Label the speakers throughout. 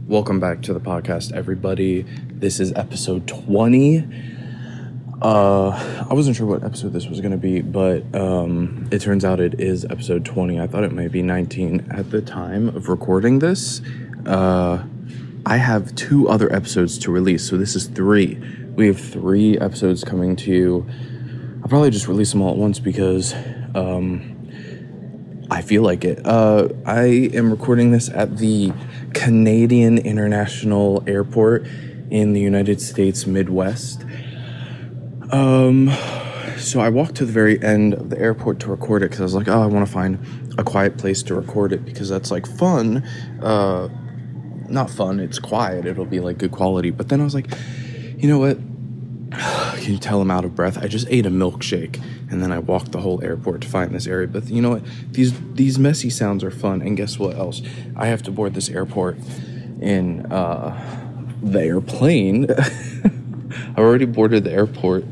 Speaker 1: Welcome back to the podcast, everybody. This is episode 20. I wasn't sure what episode this was going to be, but it turns out it is episode 20. I thought it might be 19 at the time of recording this. I have 2 other episodes to release, so this is 3. We have 3 episodes coming to you. I'll probably just release them all at once because I feel like it. I am recording this at the Canadian International Airport in the United States Midwest. So I walked to the very end of the airport to record it because I was like, I want to find a quiet place to record it because that's like fun. Not fun, it's quiet, it'll be like good quality. But then I was like, you know what? Can you tell I'm out of breath? I just ate a milkshake and then I walked the whole airport to find this area. But you know what? These messy sounds are fun. And guess what else? I have to board this airport in the airplane. I already boarded the airport.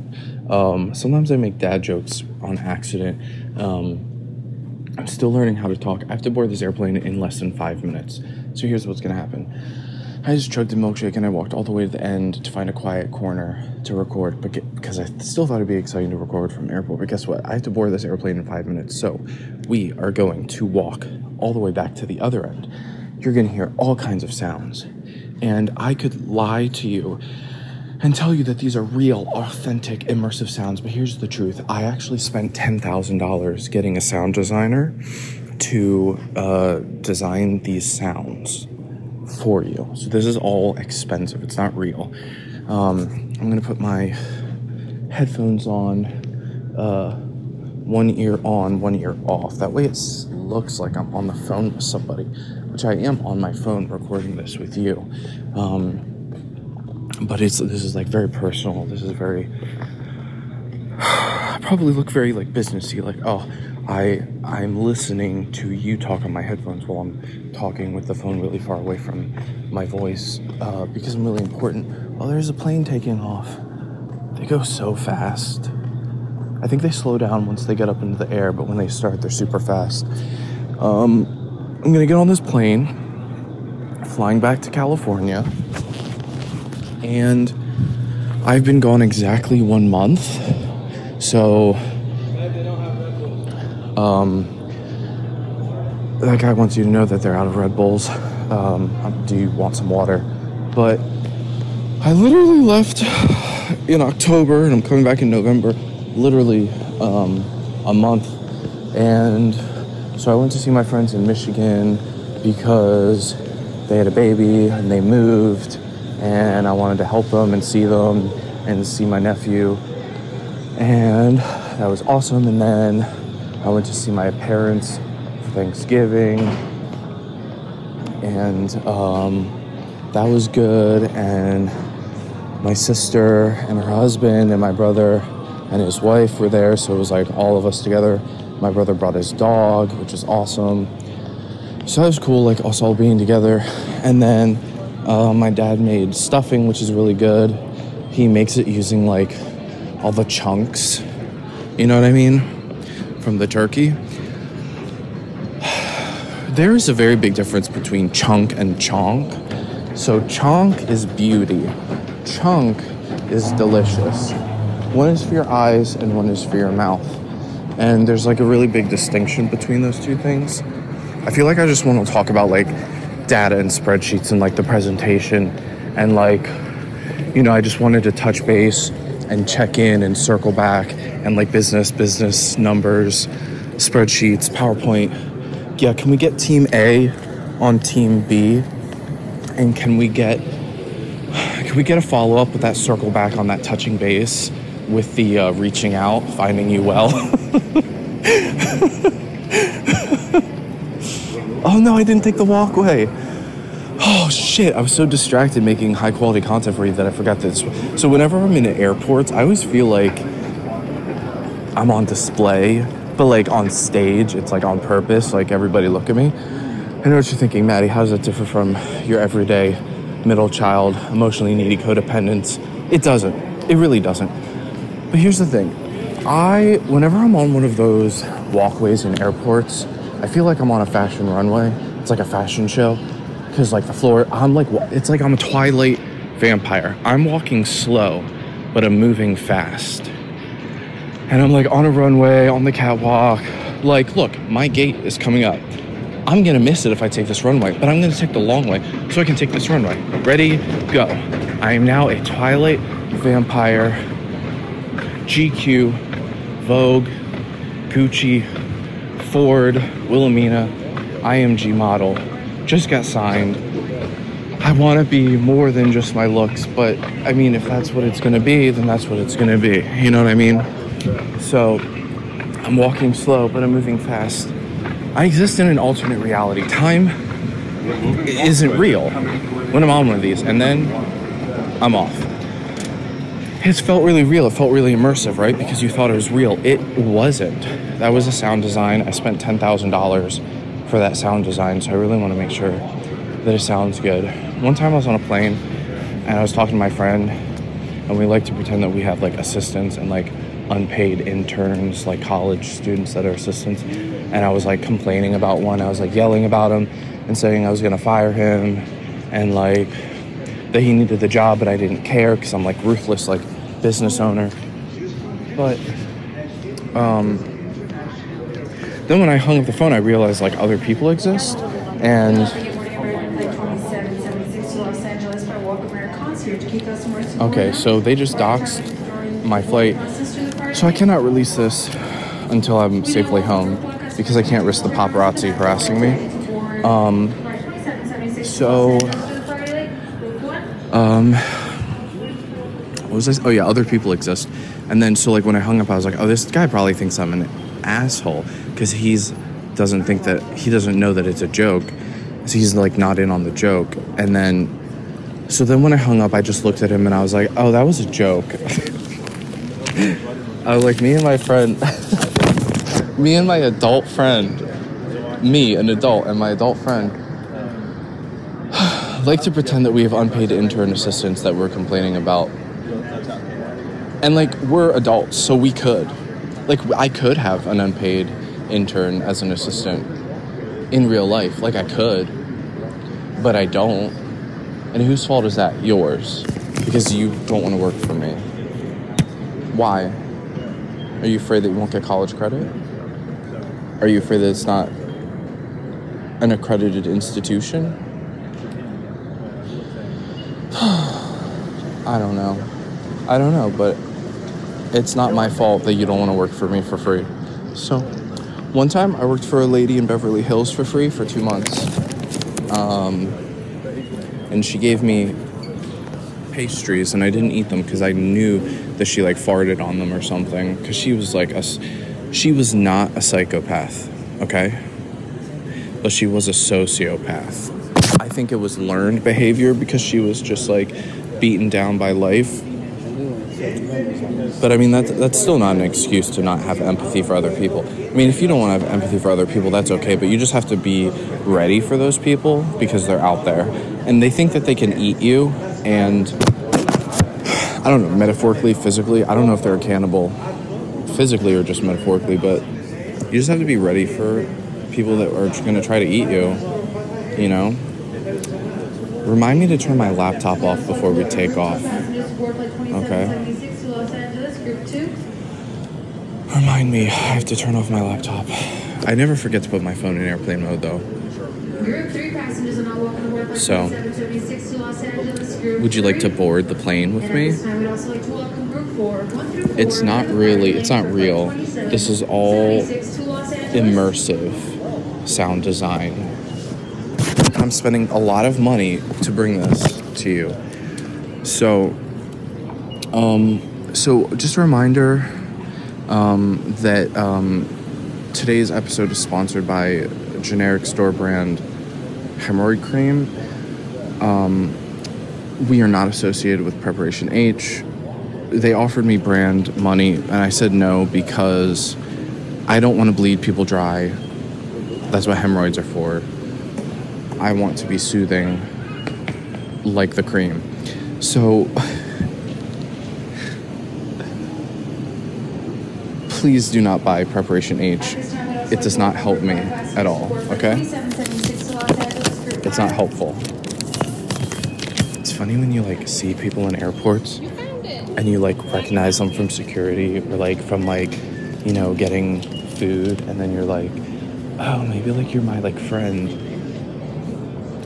Speaker 1: Sometimes I make dad jokes on accident. I'm still learning how to talk. I have to board this airplane in less than 5 minutes. So here's what's going to happen. I just chugged a milkshake and I walked all the way to the end to find a quiet corner to record because I still thought it'd be exciting to record from the airport. But guess what? I have to board this airplane in 5 minutes. So we are going to walk all the way back to the other end. You're going to hear all kinds of sounds. And I could lie to you and tell you that these are real, authentic, immersive sounds. But here's the truth. I actually spent $10,000 getting a sound designer to design these sounds for you. So this is all expensive. It's not real. I'm going to put my headphones on, one ear on, one ear off. That way it looks like I'm on the phone with somebody, which I am on my phone recording this with you. But this is like very personal. This is very, I probably look very like businessy, like, I'm listening to you talk on my headphones while I'm talking with the phone really far away from my voice, because I'm really important. Oh, there's a plane taking off. They go so fast. I think they slow down once they get up into the air, but when they start, they're super fast. I'm gonna get on this plane, flying back to California, and I've been gone exactly 1 month, so that guy wants you to know that they're out of Red Bulls. Do you want some water? But I literally left in October and I'm coming back in November, literally a month. And so I went to see my friends in Michigan because they had a baby and they moved and I wanted to help them and see my nephew. And that was awesome. And then I went to see my parents for Thanksgiving, and that was good. And my sister and her husband and my brother and his wife were there, so it was like all of us together. My brother brought his dog, which is awesome. So that was cool, like us all being together. And then my dad made stuffing, which is really good. He makes it using like all the chunks, you know what I mean, from the turkey. There is a very big difference between chunk and chonk. So chonk is beauty. Chunk is delicious. One is for your eyes and one is for your mouth. And there's like a really big distinction between those two things. I feel like I just want to talk about like data and spreadsheets and like the presentation and like, you know, I just wanted to touch base and check in and circle back and like business numbers, spreadsheets, PowerPoint. Yeah, can we get team A on team B? And can we get a follow-up with that circle back on that touching base with the reaching out, finding you well? Oh no, I didn't take the walkway. Oh shit, I was so distracted making high quality content for you that I forgot this. So whenever I'm in airports, I always feel like I'm on display, but like on stage, it's like on purpose, like everybody look at me. I know what you're thinking, Matty, how does that differ from your everyday middle child, emotionally needy codependence? It doesn't, it really doesn't. But here's the thing, whenever I'm on one of those walkways in airports, I feel like I'm on a fashion runway. It's like a fashion show. because like the floor, it's like I'm a Twilight vampire. I'm walking slow, but I'm moving fast. And I'm like on a runway, on the catwalk. Like, look, my gate is coming up. I'm gonna miss it if I take this runway, but I'm gonna take the long way so I can take this runway. Ready, go. I am now a Twilight vampire, GQ, Vogue, Gucci, Ford, Wilhelmina, IMG model. Just got signed. I want to be more than just my looks, but I mean, if that's what it's gonna be, then that's what it's gonna be. You know what I mean? So I'm walking slow, but I'm moving fast. I exist in an alternate reality. Time isn't real when I'm on one of these, and then I'm off. It's felt really real. It felt really immersive, right? Because you thought it was real. It wasn't. That was a sound design. I spent $10,000 for that sound design, so I really want to make sure that it sounds good. One time I was on a plane, and I was talking to my friend, and we like to pretend that we have like assistants and like unpaid interns, like college students that are assistants. And I was like complaining about one. I was like yelling about him and saying I was gonna fire him, and like that he needed the job, but I didn't care because I'm like ruthless, like business owner. But then when I hung up the phone, I realized like other people exist, and okay, so they just doxed my flight, so I cannot release this until I'm safely home because I can't risk the paparazzi harassing me. What was this? Oh yeah, other people exist. And then so like when I hung up, I was like, oh, this guy probably thinks I'm an asshole because he doesn't know that it's a joke, so he's like not in on the joke. And then so then when I hung up, I just looked at him and I was like, oh, that was a joke. I was like, me and my friend, me and my adult friend, me, an adult, and my adult friend like to pretend that we have unpaid intern assistants that we're complaining about. And like, we're adults, so we could. Like, I could have an unpaid intern as an assistant in real life. Like, I could, but I don't. And whose fault is that? Yours. Because you don't want to work for me. Why? Are you afraid that you won't get college credit? Are you afraid that it's not an accredited institution? I don't know, but it's not my fault that you don't want to work for me for free. So, one time I worked for a lady in Beverly Hills for free for 2 months. And she gave me pastries, and I didn't eat them because I knew that she like farted on them or something. Because she was like she was not a psychopath, okay? But she was a sociopath. I think it was learned behavior because she was just like beaten down by life. But I mean, that's still not an excuse to not have empathy for other people. I mean, if you don't want to have empathy for other people, that's okay, but you just have to be ready for those people because they're out there. And they think that they can eat you, and I don't know, metaphorically, physically, I don't know if they're a cannibal physically or just metaphorically, but you just have to be ready for people that are going to try to eat you, you know? Remind me to turn my laptop off before we take off. Okay. Remind me, I have to turn off my laptop. I never forget to put my phone in airplane mode though. So, would you like to board the plane with me? It's not real. This is all immersive sound design. I'm spending a lot of money to bring this to you. So just a reminder that today's episode is sponsored by generic store brand hemorrhoid cream. We are not associated with Preparation H. They offered me brand money, and I said no because I don't want to bleed people dry. That's what hemorrhoids are for. I want to be soothing like the cream. So please do not buy Preparation H. It does not help me at all, okay? It It's not helpful. It's funny when you like see people in airports and you like recognize them from security or like from like, you know, getting food, and then you're like, oh, maybe like you're my like friend.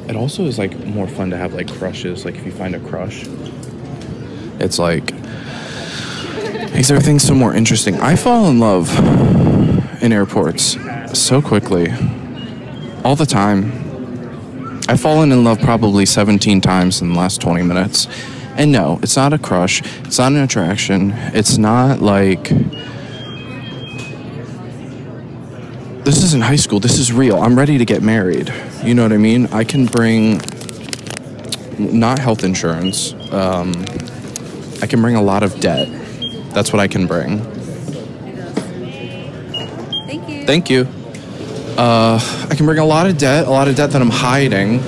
Speaker 1: It also is like more fun to have like crushes. Like if you find a crush, it's like makes everything so more interesting. I fall in love in airports so quickly, all the time. I've fallen in love probably 17 times in the last 20 minutes. And no, it's not a crush. It's not an attraction. It's not like... This isn't high school. This is real. I'm ready to get married. You know what I mean? I can bring... Not health insurance. I can bring a lot of debt. That's what I can bring.
Speaker 2: Thank you.
Speaker 1: Thank you. I can bring a lot of debt that I'm hiding.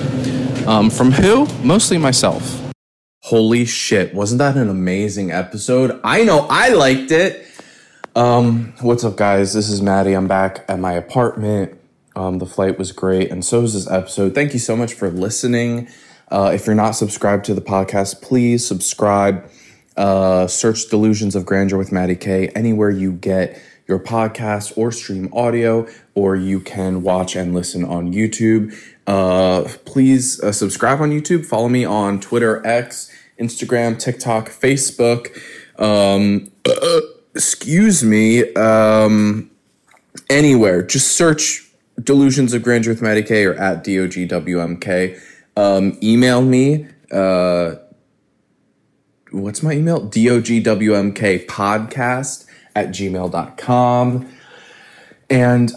Speaker 1: From who? Mostly myself. Holy shit, wasn't that an amazing episode? I know, I liked it. What's up, guys? This is Matty. I'm back at my apartment. The flight was great, and so is this episode. Thank you so much for listening. If you're not subscribed to the podcast, please subscribe. Search Delusions of Grandeur with Matty K anywhere you get your podcast or stream audio, or you can watch and listen on YouTube. Please subscribe on YouTube. Follow me on Twitter, X, Instagram, TikTok, Facebook. Excuse me. Anywhere. Just search Delusions of Grandeur with Matty K or at DOGWMK. Email me. What's my email? DOGWMK podcast at gmail.com. And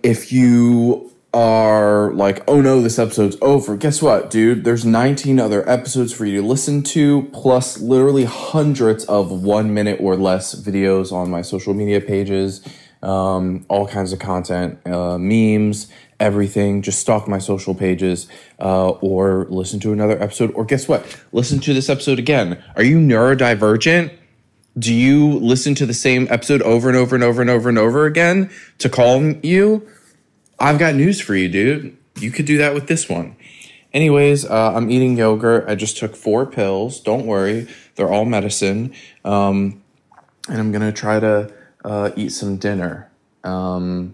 Speaker 1: if you are like, oh no, this episode's over, guess what, dude? There's 19 other episodes for you to listen to, plus literally hundreds of 1 minute or less videos on my social media pages, all kinds of content, memes, everything. Just stalk my social pages, or listen to another episode, or guess what? Listen to this episode again. Are you neurodivergent? Do you listen to the same episode over and over and over and over and over again to calm you? I've got news for you, dude. You could do that with this one. Anyways, I'm eating yogurt. I just took 4 pills. Don't worry. They're all medicine. And I'm going to try to eat some dinner. Bye.